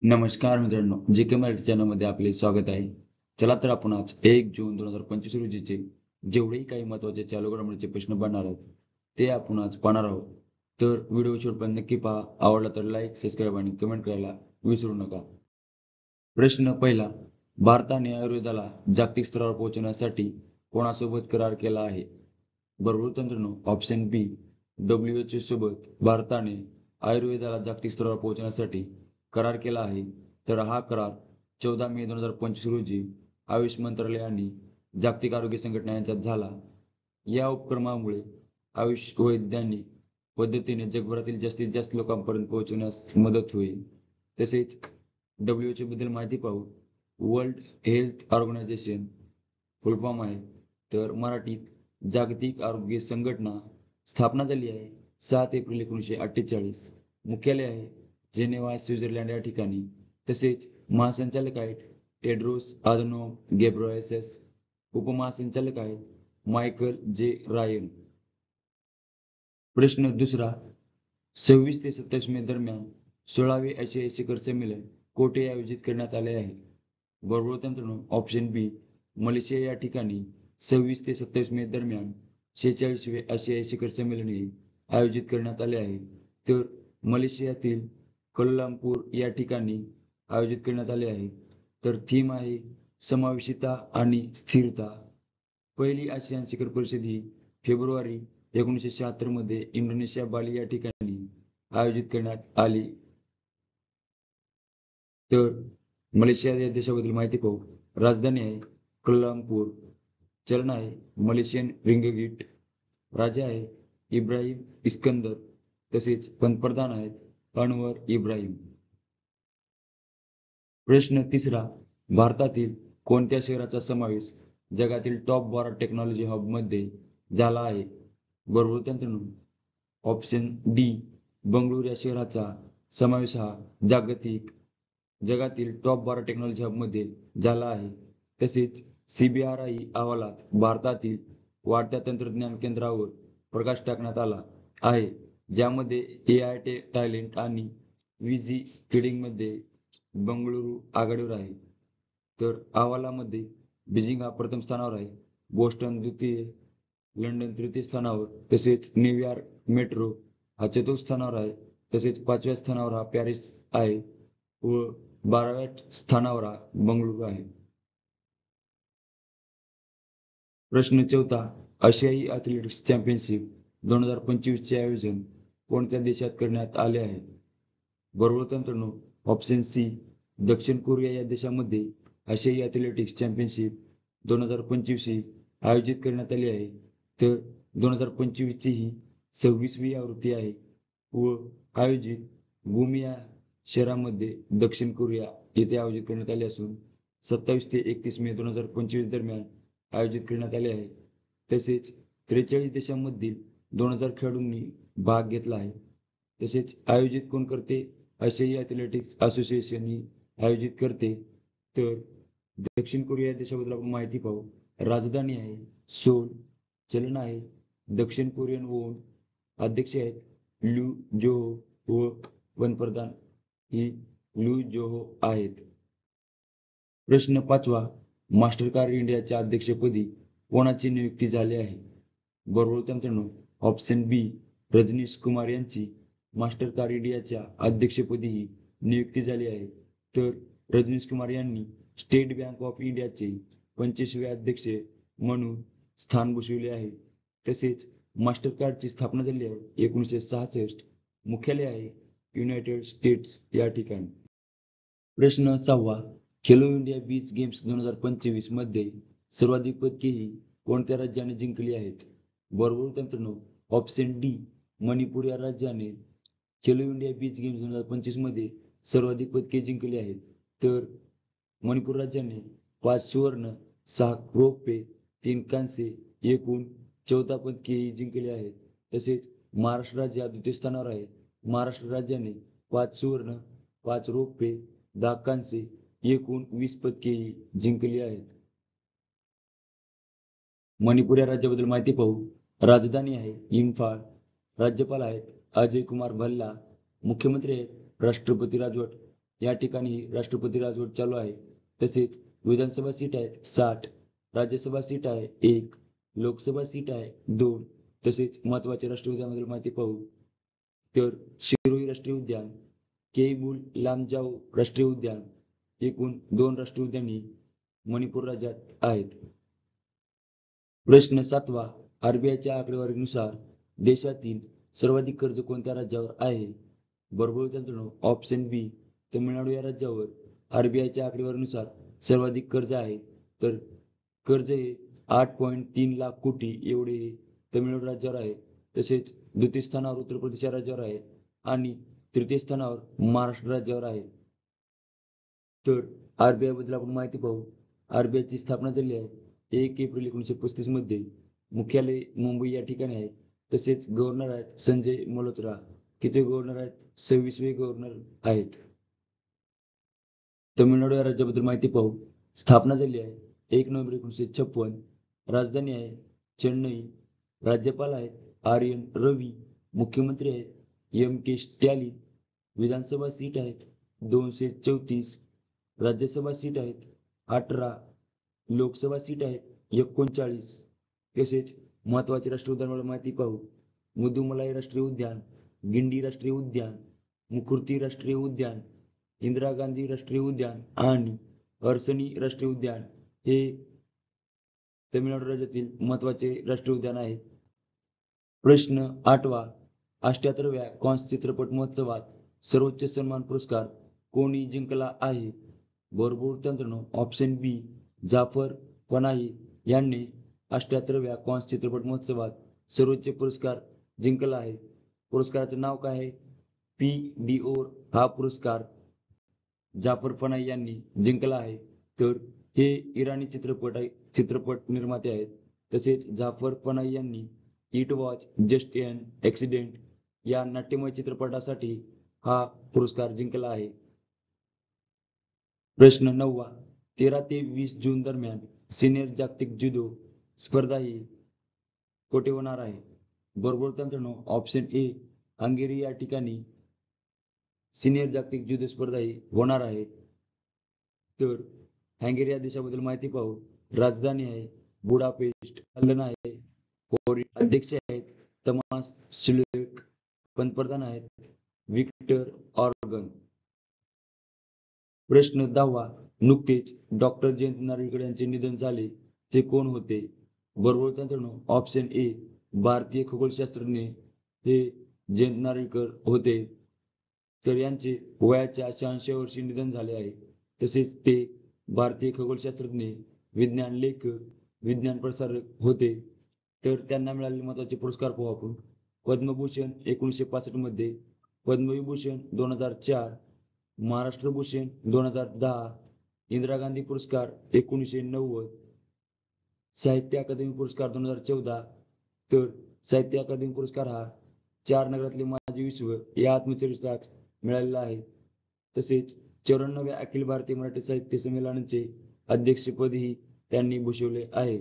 नमस्कार मित्रांनो, जी के मराठी चॅनलमध्ये आपले स्वागत आहे. चला तर आपण आज 1 जून 2025 रोजीचे जेवढेही काही महत्त्वाचे चालू घडामोडीचे प्रश्न बनणार आहेत, ते आपण आज पाहणार आहोत. तर व्हिडिओ शेवटपर्यंत नक्की पहा. आवडला तर लाईक, सबस्क्राईब आणि कमेंट करायला विसरू नका. प्रश्न पहिला. भारताने आयुर्वेदाला जागतिक स्तरावर पोहोचवण्यासाठी कोणासोबत करार केला आहे? बरोबर तंत्रज्ञ ऑप्शन बी. WHO सोबत भारताने आयुर्वेदाला जागतिक स्तरावर पोहोचवण्यासाठी करार केला आहे. तर हा करार 14 मे 2025 रोजी आयुष मंत्रालय आणि जागतिक आरोग्य संघटना यांच्यात झाला. या उपक्रमामुळे आयुष वैज्ञानिक पद्धतीने जगभरातील जास्तीत जास्त लोकांपर्यंत पोहोचवण्यास मदत होईल. तसेच WHO बद्दल माहिती पाहू. World health organization full form आहे. तर मराठीत जागतिक आरोग्य संघटना स्थापना झाली आहे 7 एप्रिल 1948. मुख्यालय आहे जेनेवा, स्वित्झर्लंड या ठिकाणी. तसेच महासंचालक आहेत टेड्रोस अधनॉम घेब्रेयेसस. उपमहासंचालक आहेत मायकल जे रायन. प्रश्न दुसरा. 26 ते 27 मे दरम्यान 16वे आशियाई शिखर संमेलन कोठे आयोजित करण्यात आले आहे? बरोबर तंत्रज्ञ ऑप्शन बी. मलेशिया या ठिकाणी 26 ते 27 मे दरम्यान 46वे आशियाई शिखर संमेलन हे आयोजित करण्यात आले आहे. तर मलेशियातील कोलालंपूर या ठिकाणी आयोजित करण्यात आले आहे. तर थीम आहे समावेशिता आणि स्थिरता. पहिली आसियान शिखर परिषद ही फेब्रुवारी 1976 मध्ये इंडोनेशिया बाली या ठिकाणी आयोजित करण्यात आली. तर मलेशिया या देशाबद्दल माहिती पाहू. राजधानी आहे कोलालंपूर. चलन आहे मलेशियन रिंगगिट. राजा आहे इब्राहिम इस्कंदर. तसेच पंतप्रधान आहेत अनवर इब्राहिम. प्रश्न तिसरा. भारतातील कोणत्या शहराचा समावेश जगातील टॉप 12 टेक्नॉलॉजी हबमध्ये झाला आहे? बरोबर तंत्रज्ञ ऑप्शन डी. बंगळुरू या शहराचा समावेश हा जगातील टॉप 12 टेक्नॉलॉजी हबमध्ये झाला आहे. तसेच CBRI अहवालात भारतातील वाढत्या तंत्रज्ञान केंद्रावर प्रकाश टाकण्यात आला आहे, ज्यामध्ये AI टॅलेंट आणि VC फीडिंगमध्ये बंगळुरू आघाडीवर आहे. तर अहवालामध्ये बीजिंग हा प्रथम स्थानावर आहे, बोस्टन द्वितीय, लंडन तृतीय स्थानावर, तसेच न्यूयॉर्क मेट्रो हा चतुर्थ स्थानावर आहे. तसेच 5व्या स्थानावर हा पॅरिस आहे व 12व्या स्थानावर हा बंगळुरू आहे. प्रश्न चौथा. आशियाई ॲथलेटिक्स चॅम्पियनशिप 2025 चे आयोजन कोणत्या देशात करण्यात आले आहे? बरोबर तंत्रज्ञ ऑप्शन सी. दक्षिण कोरिया या देशामध्ये आशियाई ॲथलेटिक्स चॅम्पियनशिप 2025 ही आयोजित करण्यात आली आहे. तर 2025 ची ही 26वी आवृत्ती आहे व आयोजित गुमिया शहरामध्ये दक्षिण कोरिया येथे आयोजित करण्यात आले असून 27 ते 31 मे 2025 दरम्यान आयोजित करण्यात आले आहे. तसेच 43 देशांमधील 2000 खेळाडूंनी भाग घेतला आहे. तसेच आयोजित कोण करते? आशियाई ॲथलेटिक्स असोसिएशन ही आयोजित करते. तर दक्षिण कोरिया देशाबद्दल आपण माहिती पाहू. राजधानी आहे सोल. चलन आहे दक्षिण कोरियन वॉन. अध्यक्ष आहेत ल्यू जोहो व पंतप्रधान ही ल्यू जोहो आहेत. प्रश्न पाचवा. मास्टरकार्ड इंडियाच्या अध्यक्षपदी कोणाची नियुक्ती झाली आहे? बरोबर तंत्रज्ञ ऑप्शन बी. रजनीश कुमार यांची मास्टरकार्ड इंडियाच्या अध्यक्षपदी ही नियुक्ती झाली आहे. तर रजनीश कुमार यांनी स्टेट बँक ऑफ इंडियाचे 25वे अध्यक्ष म्हणून स्थान भूषविले आहे. तसेच मास्टरकार्डची स्थापना झाली आहे 1966. मुख्यालय आहे युनायटेड स्टेट्स या ठिकाणी. प्रश्न सहावा. खेलो इंडिया बीच गेम्स 2025 मध्ये सर्वाधिक पदके ही कोणत्या राज्याने जिंकली आहेत? बरोबर तंत्रज्ञ ऑप्शन डी. मणिपूर या राज्याने खेलो इंडिया बीच गेम्स 2025 मध्ये सर्वाधिक पदके जिंकली आहेत. तर मणिपूर राज्याने 5 सुवर्ण, 6 रौप्य, 3 कांस्य, एकूण 14 पदके जिंकली आहेत. तसेच महाराष्ट्र राज्य द्वितीय स्थानावर आहे. महाराष्ट्र राज्याने 5 सुवर्ण, 5 रौप्य, 10 कांस्य, एकूण 20 पदके जिंकली आहेत. मणिपूर या राज्याबद्दल माहिती पाहू. राजधानी आहे इम्फाळ. राज्यपाल आहेत अजय कुमार भल्ला. मुख्यमंत्री आहेत राष्ट्रपती राजवट. या ठिकाणी राष्ट्रपती राजवट चालू आहे. तसेच विधानसभा सीट आहेत 60, राज्यसभा सीट आहे 1, लोकसभा सीट आहे 2. तसेच महत्त्वाच्या राष्ट्रीय उद्यानाबद्दल माहिती पाहू तर शिरोई राष्ट्रीय उद्यान, केईबुल लामजाओ राष्ट्रीय उद्यान, एकूण 2 राष्ट्रीय उद्याने मणिपूर राज्यात आहेत. प्रश्न 7वा, आरबीआयच्या आकडेवारीनुसार देशातील सर्वाधिक कर्ज कोणत्या राज्यावर आहे? बरोबर मित्रांनो, ऑप्शन बी तमिळनाडू या राज्यावर आरबीआयच्या आकडेवारीनुसार सर्वाधिक कर्ज आहे. तर कर्ज हे 8.3 लाख कोटी एवढे हे तमिळनाडू राज्यावर आहे. तसेच द्वितीय स्थानावर उत्तर प्रदेश या राज्यावर आहे आणि तृतीय स्थानावर महाराष्ट्र राज्यावर आहे. तर आरबीआय बद्दल आपण माहिती पाहू. आरबीआयची स्थापना झाली आहे 1 एप्रिल 1935 मध्ये. मुख्यालय मुंबई या ठिकाणी आहे. तसेच गव्हर्नर आहेत संजय मल्होत्रा. किती गव्हर्नर आहेत? 26वे गव्हर्नर आहेत. तमिळनाडू या राज्याबद्दल माहिती पाहू. स्थापना झाली आहे 1 नोव्हेंबर 1956. राजधानी आहे चेन्नई. राज्यपाल आहेत आर.एन. रवी. मुख्यमंत्री आहेत एम.के. स्टॅलिन. विधानसभा सीट आहेत 234. राज्यसभा सीट आहेत 18. लोकसभा सीट आहेत 39. तसेच महत्त्वाचे राष्ट्रीय उद्यानांवर माहिती पाहू. मुदुमलाई राष्ट्रीय उद्यान, गिंडी राष्ट्रीय उद्यान, मुकुर्ती राष्ट्रीय उद्यान, इंदिरा गांधी राष्ट्रीय उद्यान आणि अर्सनी राष्ट्रीय उद्यान हे तमिळनाडू राज्यातील महत्त्वाचे राष्ट्रीय उद्यान आहे. प्रश्न 8वा, 78व्या कॉन्स चित्रपट महोत्सवात सर्वोच्च सन्मान पुरस्कार कोणी जिंकला आहे? बरोबर मित्रांनो, ऑप्शन बी जाफर पनाही यांनी 78व्या कॉन्स चित्रपट महोत्सवात सर्वोच्च पुरस्कार जिंकला आहे. पुरस्काराचं नाव काय आहे? पी.डी.ओर हा पुरस्कार जाफर पनाही यांनी जिंकला आहे. तर हे इराणी चित्रपट निर्माते आहेत. तसेच जाफर पनाही यांनी it was just an accident या नाट्यमय चित्रपटासाठी हा पुरस्कार जिंकला आहे. प्रश्न 9वा, 13 ते 20 जून दरम्यान सिनियर जागतिक जुदो स्पर्धा ही कोठे होणार आहे? बरोबर मित्रांनो, ऑप्शन ए हंगेरी या ठिकाणी सिनियर जागतिक जुदो स्पर्धा ही होणार आहे. तर हंगेरी या देशाबद्दल माहिती पाहू. राजधानी आहे बुडापेस्ट. पालन आहे अध्यक्ष आहेत तमास शुलेक. पंतप्रधान आहेत व्हिक्टर ऑर्गन. प्रश्न 10वा, नुकतेच डॉक्टर जयंत नारळीकर यांचे निधन झाले, ते कोण होते? बरोबर मित्रांनो, ऑप्शन ए भारतीय खगोलशास्त्रज्ञ हे जयंत नारळीकर होते. तर यांचे वयाच्या 86 वर्षी निधन झाले आहे. तसेच ते भारतीय खगोलशास्त्रज्ञ, विज्ञान लेखक, विज्ञान प्रसारक होते. तर त्यांना मिळालेले महत्त्वाचे पुरस्कार पाहू आपण. पद्मभूषण 1965 मध्ये, पद्मविभूषण 2004, महाराष्ट्र भूषण 2010, इंदिरा गांधी पुरस्कार 1990, साहित्य अकादमी पुरस्कार 2014. तर साहित्य अकादमी पुरस्कार हा 4 नगरातले माझे विश्व या आत्मचरित्रास मिळालेला आहे. तसेच 94व्या अखिल भारतीय मराठी साहित्य संमेलनाचे अध्यक्षपदही त्यांनी भूषवले आहे.